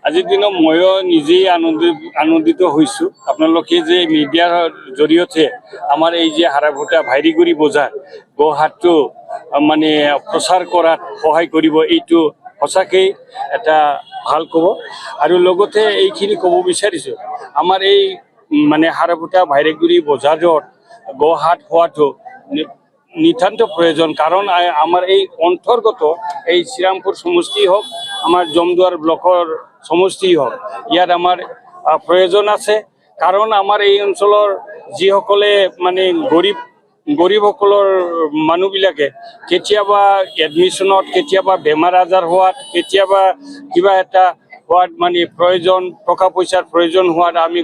আজিৰ দিনত ময়ো নিজেই আনন্দিত হৈছোঁ আপোনালোকে যে মিডিয়াৰ জৰিয়তে আমাৰ এই যে হাৰাভুটা ভাইৰিগুৰি বজাৰ গোহাটটো মানে প্ৰচাৰ কৰাত সহায় কৰিব এইটো সঁচাকৈ এটা ভাল ক'ব আৰু লগতে এইখিনি ক'ব বিচাৰিছোঁ আমাৰ এই মানে হাৰাভুটা ভাইৰিগুৰি বজাৰত গোহাট হোৱাটো নিতান্ত প্ৰয়োজন কাৰণ আমাৰ এই অন্তৰ্গত এই শ্ৰীৰামপুৰ সমষ্টি হওক আমাৰ জমদুৱাৰ ব্লকৰ সমষ্টি হওক ইয়াত আমাৰ প্ৰয়োজন আছে কাৰণ আমাৰ এই অঞ্চলৰ যিসকলে মানে গৰীবসকলৰ মানুহবিলাকে কেতিয়াবা এডমিশ্যনত কেতিয়াবা বেমাৰ আজাৰ হোৱাত কেতিয়াবা কিবা এটা হোৱাত মানে প্ৰয়োজন টকা পইচাৰ প্ৰয়োজন হোৱাত আমি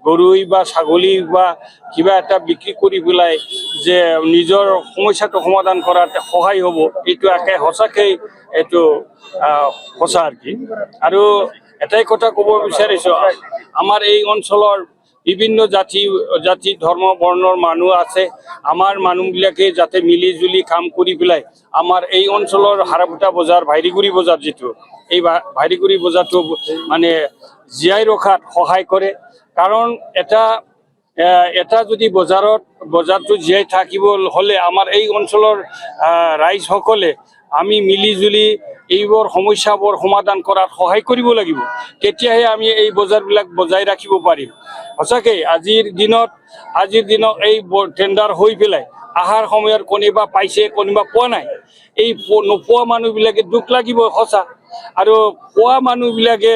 গৰুই বা ছাগলী বা কিবা এটা বিক্ৰী কৰি পেলাই যে নিজৰ সমস্যাটো সমাধান কৰাত সহায় হ'ব এইটো একে সঁচাকৈ এইটো সঁচা আৰু কি আৰু এটাই কথা ক'ব বিচাৰিছোঁ আমাৰ এই অঞ্চলৰ বিভিন্ন জাতি ধৰ্ম বৰ্ণৰ মানুহ আছে আমাৰ মানুহবিলাকে যাতে মিলি জুলি কাম কৰি পেলাই আমাৰ এই অঞ্চলৰ হাৰাভুটা বজাৰ ভাইৰিগুৰি বজাৰ যিটো এই ভাইৰিগুৰি বজাৰটো মানে জীয়াই ৰখাত সহায় কৰে কাৰণ এটা যদি বজাৰটো জীয়াই থাকিব হ'লে আমাৰ এই অঞ্চলৰ ৰাইজসকলে আমি মিলি জুলি এইবোৰ সমস্যাবোৰ সমাধান কৰাত সহায় কৰিব লাগিব তেতিয়াহে আমি এই বজাৰবিলাক বজাই ৰাখিব পাৰিম সঁচাকৈ আজিৰ দিনত এই টেণ্ডাৰ হৈ পেলাই অহাৰ সময়ত কোনোবা পাইছে কোনোবা পোৱা নাই এই নোপোৱা মানুহবিলাকে দুখ লাগিব সঁচা আৰু পোৱা মানুহবিলাকে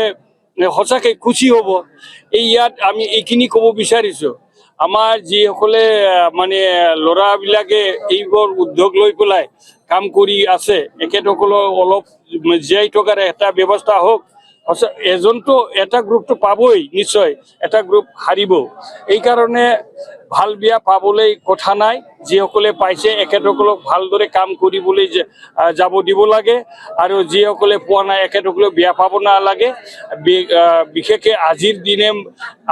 সঁচাকৈ খুচি হ'ব এই ইয়াত আমি এইখিনি ক'ব বিচাৰিছোঁ আমাৰ যিসকলে মানে ল'ৰাবিলাকে এইবোৰ উদ্যোগ লৈ পেলাই কাম কৰি আছে এখেতসকলৰ অলপ জীয়াই থকাৰ এটা ব্যৱস্থা হওক এজনটো এটা গ্ৰুপটো পাবই নিশ্চয় এটা গ্ৰুপ হাৰিব এইকাৰণে ভাল বিয়া পাবলৈ কথা নাই যিসকলে পাইছে এখেতসকলক ভালদৰে কাম কৰিবলৈ যাব দিব লাগে আৰু যিসকলে পোৱা নাই এখেতসকলে বিয়া পাব নালাগে বিশেষকৈ আজিৰ দিনে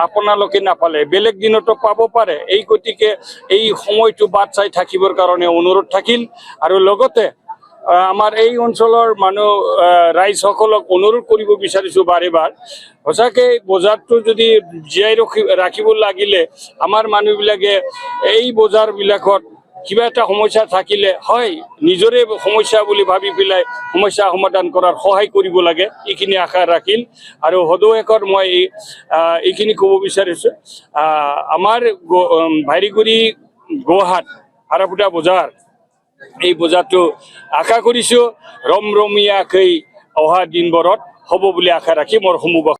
আপোনালোকে নাপালে বেলেগ দিনতো পাব পাৰে এই গতিকে এই সময়টো বাট চাই থাকিবৰ কাৰণে অনুৰোধ থাকিল আৰু লগতে আমাৰ এই অঞ্চলৰ ৰাইজসকলক অনুৰোধ কৰিব বিচাৰিছোঁ বাৰে বাৰ সঁচাকৈ বজাৰটো যদি জীয়াই ৰাখিব লাগিলে আমাৰ মানুহবিলাকে এই বজাৰবিলাকত কিবা এটা সমস্যা থাকিলে হয় নিজৰে সমস্যা বুলি ভাবি পেলাই সমস্যা সমাধান কৰাৰ সহায় কৰিব লাগে এইখিনি আশা ৰাখিল আৰু সদৌ মই এইখিনি ক'ব বিচাৰিছোঁ আমাৰ ভাইৰিগুৰি গোহাট হাৰাভুটা বজাৰ এই বজাৰটো আশা কৰিছোঁ ৰমৰমীয়াকৈ অহা দিনবোৰত হ'ব বুলি আশা ৰাখি মোৰ সমূহ